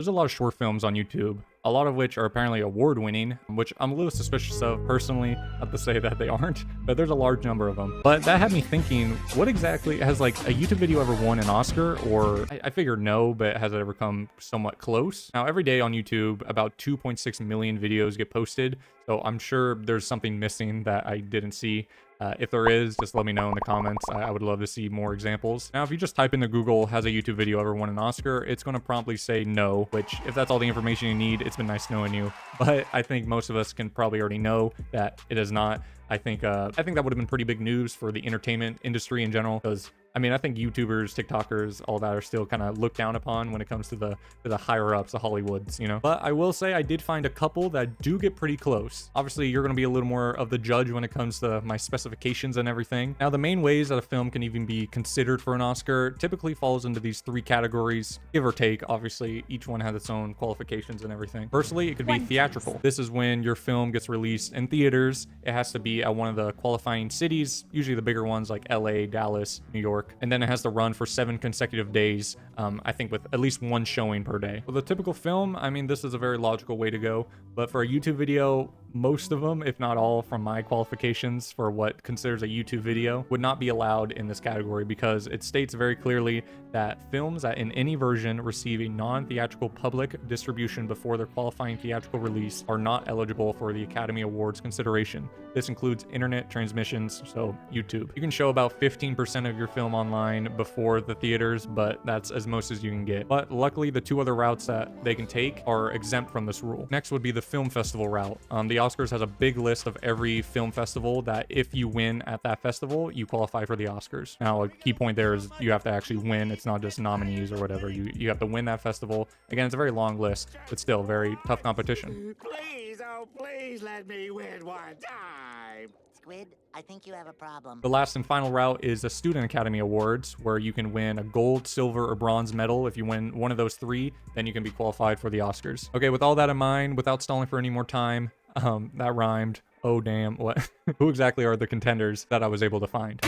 There's a lot of short films on YouTube, a lot of which are apparently award-winning, which I'm a little suspicious of personally, not to say that they aren't, but there's a large number of them. But that had me thinking, what exactly has like a YouTube video ever won an Oscar? Or I figured no, but has it ever come somewhat close? Now, every day on YouTube, about 2.6 million videos get posted, so I'm sure there's something missing that I didn't see. If there is, just let me know in the comments. I would love to see more examples. Now, if you just type into Google, has a YouTube video ever won an Oscar? It's going to promptly say no, which if that's all the information you need, it's been nice knowing you. But I think most of us can probably already know that it is not. I think that would have been pretty big news for the entertainment industry in general, because I mean, I think YouTubers, TikTokers, all that are still kind of looked down upon when it comes to the higher ups, the Hollywoods, you know. But I will say I did find a couple that do get pretty close. Obviously, you're going to be a little more of the judge when it comes to my specifications and everything. Now, the main ways that a film can even be considered for an Oscar typically falls into these three categories, give or take. Obviously, each one has its own qualifications and everything. Firstly, it could be theatrical. This is when your film gets released in theaters. It has to be at one of the qualifying cities, usually the bigger ones like LA, Dallas, New York. And then it has to run for 7 consecutive days, I think with at least one showing per day. For the typical film, I mean, this is a very logical way to go. But for a YouTube video, most of them, if not all, from my qualifications for what considers a YouTube video, would not be allowed in this category because it states very clearly that films that in any version receive a non-theatrical public distribution before their qualifying theatrical release are not eligible for the Academy Awards consideration. This includes internet transmissions, so YouTube. You can show about 15% of your film online before the theaters, but that's as most as you can get. But luckily, the two other routes that they can take are exempt from this rule. Next would be the film festival route. The Oscars has a big list of every film festival that if you win at that festival, you qualify for the Oscars. Now, a key point there is you have to actually win. It's not just nominees or whatever. You have to win that festival. Again, it's a very long list, but still very tough competition. Please, oh please let me win one time. Squid, I think you have a problem. The last and final route is the Student Academy Awards, where you can win a gold, silver, or bronze medal. If you win one of those three, then you can be qualified for the Oscars. Okay, with all that in mind, without stalling for any more time, that rhymed. Oh, damn. What? Who exactly are the contenders that I was able to find?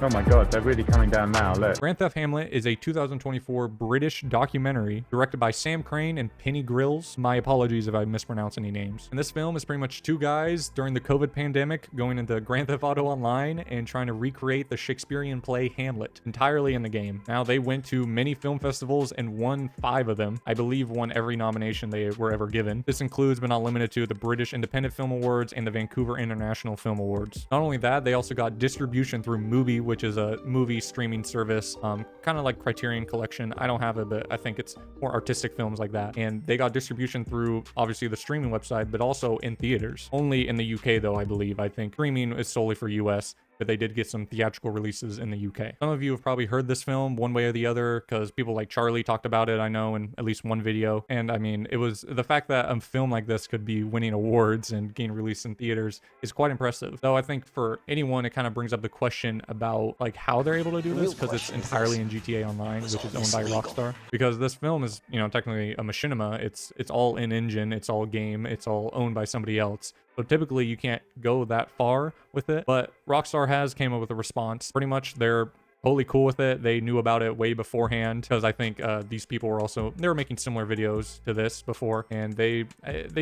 Oh my god, they're really coming down now, look. Grand Theft Hamlet is a 2024 British documentary directed by Sam Crane and Penny Grills. My apologies if I mispronounce any names. And this film is pretty much two guys during the COVID pandemic going into Grand Theft Auto Online and trying to recreate the Shakespearean play Hamlet entirely in the game. Now, they went to many film festivals and won 5 of them. I believe won every nomination they were ever given. This includes, but not limited to, the British Independent Film Awards and the Vancouver International Film Awards. Not only that, they also got distribution through Mubi, which is a movie streaming service, kind of like Criterion Collection. I don't have it, but I think it's more artistic films like that. And they got distribution through, obviously, the streaming website, but also in theaters. Only in the UK, though, I believe. I think streaming is solely for US, but they did get some theatrical releases in the UK. Some of you have probably heard this film one way or the other because people like Charlie talked about it, I know, in at least one video. And I mean, it was the fact that a film like this could be winning awards and getting released in theaters is quite impressive. Though I think for anyone, it kind of brings up the question about like how they're able to do this, because it's entirely in GTA Online, which is owned by Rockstar. Because this film is, you know, technically a machinima. It's all in engine, it's all game, it's all owned by somebody else. So typically you can't go that far with it, but Rockstar has came up with a response. Pretty much they're totally cool with it. They knew about it way beforehand because I think these people were making similar videos to this before, and they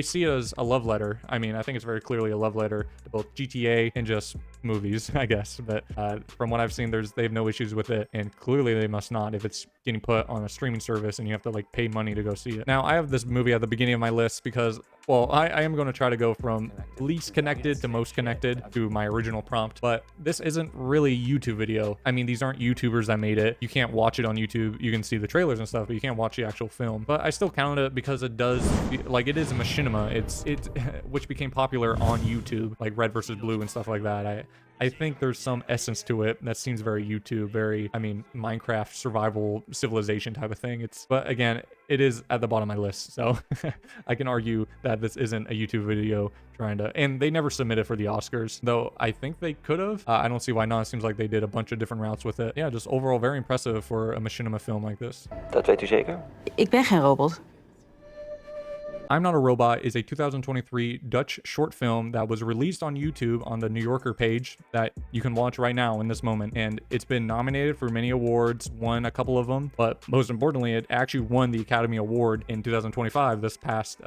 see it as a love letter. I mean, I think it's very clearly a love letter to both GTA and just movies, I guess. But from what I've seen, they have no issues with it, and clearly they must not if it's getting put on a streaming service and you have to like pay money to go see it. Now, I have this movie at the beginning of my list because, well, I am going to try to go from least connected to most connected to my original prompt, but this isn't really a YouTube video. I mean, these aren't YouTubers that made it. You can't watch it on YouTube. You can see the trailers and stuff, but you can't watch the actual film. But I still count it because it does, like, it is a machinima. It's which became popular on YouTube, like Red versus Blue and stuff like that. I think there's some essence to it that seems very YouTube, very, I mean, Minecraft survival civilization type of thing. But again, it is at the bottom of my list, so I can argue that this isn't a YouTube video and they never submitted for the Oscars, though I think they could have. I don't see why not. It seems like they did a bunch of different routes with it. Yeah, just overall very impressive for a machinima film like this. Dat weet u zeker? Ik ben geen robot. I'm Not a Robot is a 2023 Dutch short film that was released on YouTube on the New Yorker page that you can watch right now in this moment. And it's been nominated for many awards, won a couple of them, but most importantly, it actually won the Academy Award in 2025 this past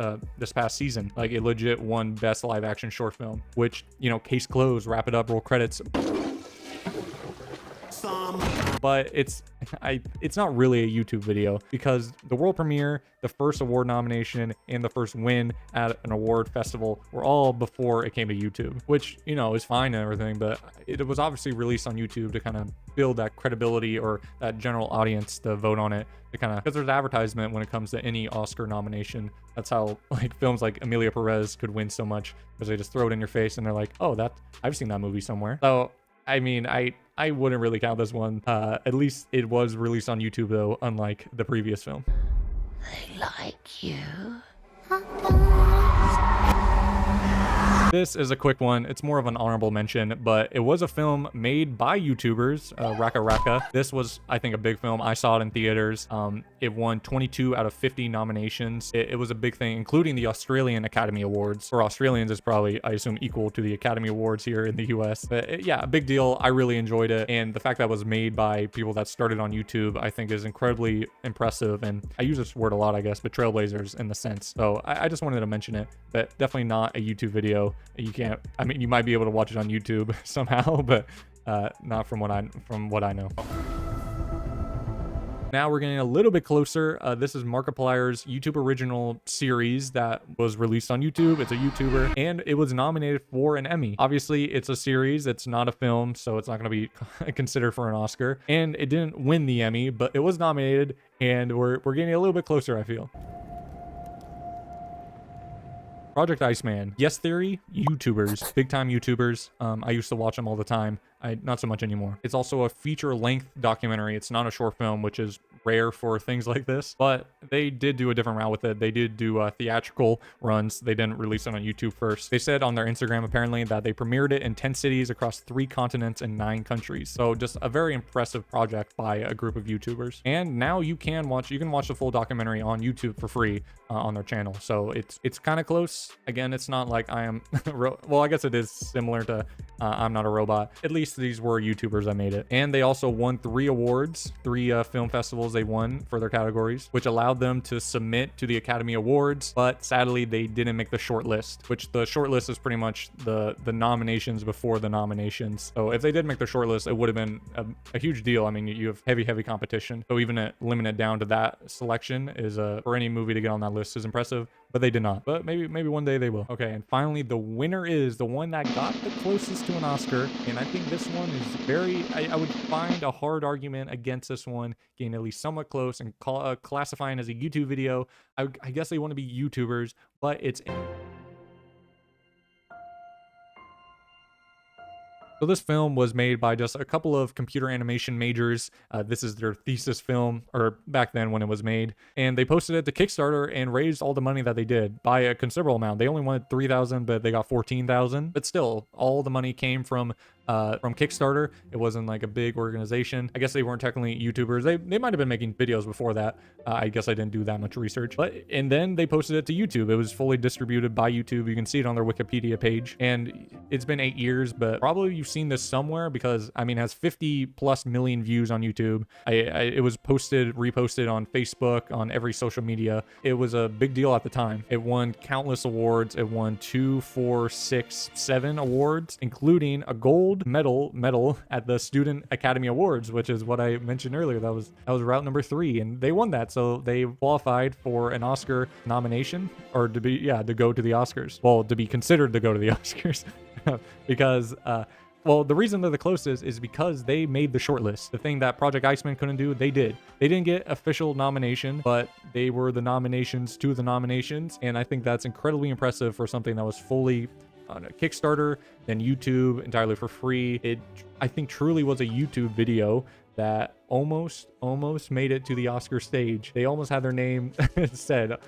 season. Like, it legit won Best Live Action Short Film, which, you know, case closed, wrap it up, roll credits. But it's not really a YouTube video, because the world premiere, the first award nomination, and the first win at an award festival were all before it came to YouTube, which, you know, is fine and everything, but it was obviously released on YouTube to kind of build that credibility or that general audience to vote on it, to kind of, because there's advertisement when it comes to any Oscar nomination. That's how, like, films like Emilia Perez could win so much, because they just throw it in your face and they're like, oh, I've seen that movie somewhere. So I mean, I wouldn't really count this one. At least it was released on YouTube, though, unlike the previous film. They like you. This is a quick one. It's more of an honorable mention, but it was a film made by YouTubers, Raka Raka. This was, I think, a big film. I saw it in theaters. It won 22 out of 50 nominations. It was a big thing, including the Australian Academy Awards. For Australians, it's probably, I assume, equal to the Academy Awards here in the US. But yeah, a big deal. I really enjoyed it. And the fact that it was made by people that started on YouTube, I think, is incredibly impressive. And I use this word a lot, I guess, but trailblazers in the sense. So I just wanted to mention it, but definitely not a YouTube video. You can't, I mean, you might be able to watch it on YouTube somehow, but not from what I know. Now we're getting a little bit closer. This is Markiplier's YouTube original series that was released on YouTube. It's a YouTuber, and it was nominated for an Emmy. Obviously, it's a series. It's not a film, so it's not going to be considered for an Oscar. And it didn't win the Emmy, but it was nominated, and we're getting a little bit closer, I feel. Project Iceman. Yes Theory, YouTubers, big time YouTubers. I used to watch them all the time. Not so much anymore. It's also a feature-length documentary. It's not a short film, which is rare for things like this, but they did do a different route with it. They did do theatrical runs. They didn't release it on YouTube first. They said on their Instagram, apparently, that they premiered it in 10 cities across 3 continents and 9 countries. So just a very impressive project by a group of YouTubers. And now you can watch the full documentary on YouTube for free on their channel. So it's kind of close. Again, it's not like I am, well, I guess it is similar to I'm Not a Robot. At least these were YouTubers that made it. And they also won 3 awards, 3 film festivals they won for their categories, which allowed them to submit to the Academy Awards. But sadly, they didn't make the shortlist, which the shortlist is pretty much the nominations before the nominations. So if they did make the shortlist, it would have been a huge deal. I mean, you have heavy competition. So even limiting it down to that selection is for any movie to get on that list is impressive. But they did not. But maybe one day they will. Okay, and finally, the winner is the one that got the closest to an Oscar. And I think this one is very, I would find a hard argument against this one getting at least somewhat close and classifying as a YouTube video. I guess they want to be YouTubers, but it's... So this film was made by just a couple of computer animation majors. This is their thesis film, or back then when it was made. And they posted it to Kickstarter and raised all the money that they did by a considerable amount. They only wanted $3,000, but they got $14,000. But still, all the money came from Kickstarter. It wasn't like a big organization. I guess they weren't technically YouTubers. They might have been making videos before that. I guess I didn't do that much research. And then they posted it to YouTube. It was fully distributed by YouTube. You can see it on their Wikipedia page. And it's been 8 years, but probably you've seen this somewhere because, I mean, it has 50+ million views on YouTube. It was reposted on Facebook, on every social media. It was a big deal at the time. It won countless awards. It won 2, 4, 6, 7 awards, including a gold medal at the Student Academy Awards, which is what I mentioned earlier. That was route number 3, and they won that. So they qualified for an Oscar nomination, or to go to the Oscars. Well, to be considered to go to the Oscars because well, the reason they're the closest is because they made the shortlist. The thing that Project Iceman couldn't do, they did. They didn't get official nomination, but they were the nominations to the nominations. And I think that's incredibly impressive for something that was fully on a Kickstarter, then YouTube entirely for free. It, I think, truly was a YouTube video that almost made it to the Oscar stage. They almost had their name said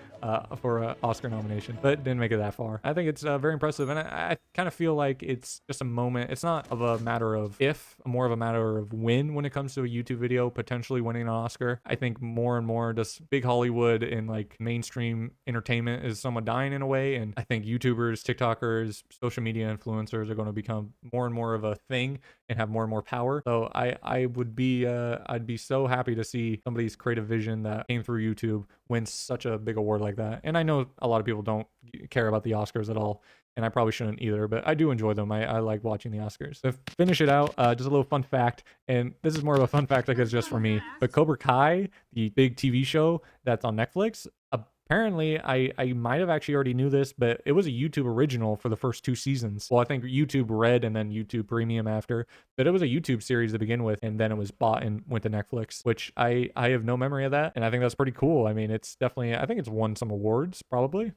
for an Oscar nomination, but didn't make it that far. I think it's very impressive, and I kind of feel like it's just a moment. It's not of a matter of if, more of a matter of when it comes to a YouTube video potentially winning an Oscar. I think more and more just big Hollywood and like mainstream entertainment is somewhat dying in a way, and I think YouTubers, TikTokers, social media influencers are going to become more and more of a thing and have more and more power. So I would be I'd be so happy to see somebody's creative vision that came through YouTube win such a big award like that. And I know a lot of people don't care about the Oscars at all, and I probably shouldn't either, but I do enjoy them. I like watching the Oscars. To finish it out, just a little fun fact, and this is more of a fun fact I guess just for me, but Cobra Kai, the big TV show that's on Netflix, apparently, I might have actually already knew this, but it was a YouTube original for the first 2 seasons. Well, I think YouTube Red and then YouTube Premium after, but it was a YouTube series to begin with, and then it was bought and went to Netflix, which I have no memory of that, and I think that's pretty cool. I mean, it's definitely, I think it's won some awards, probably.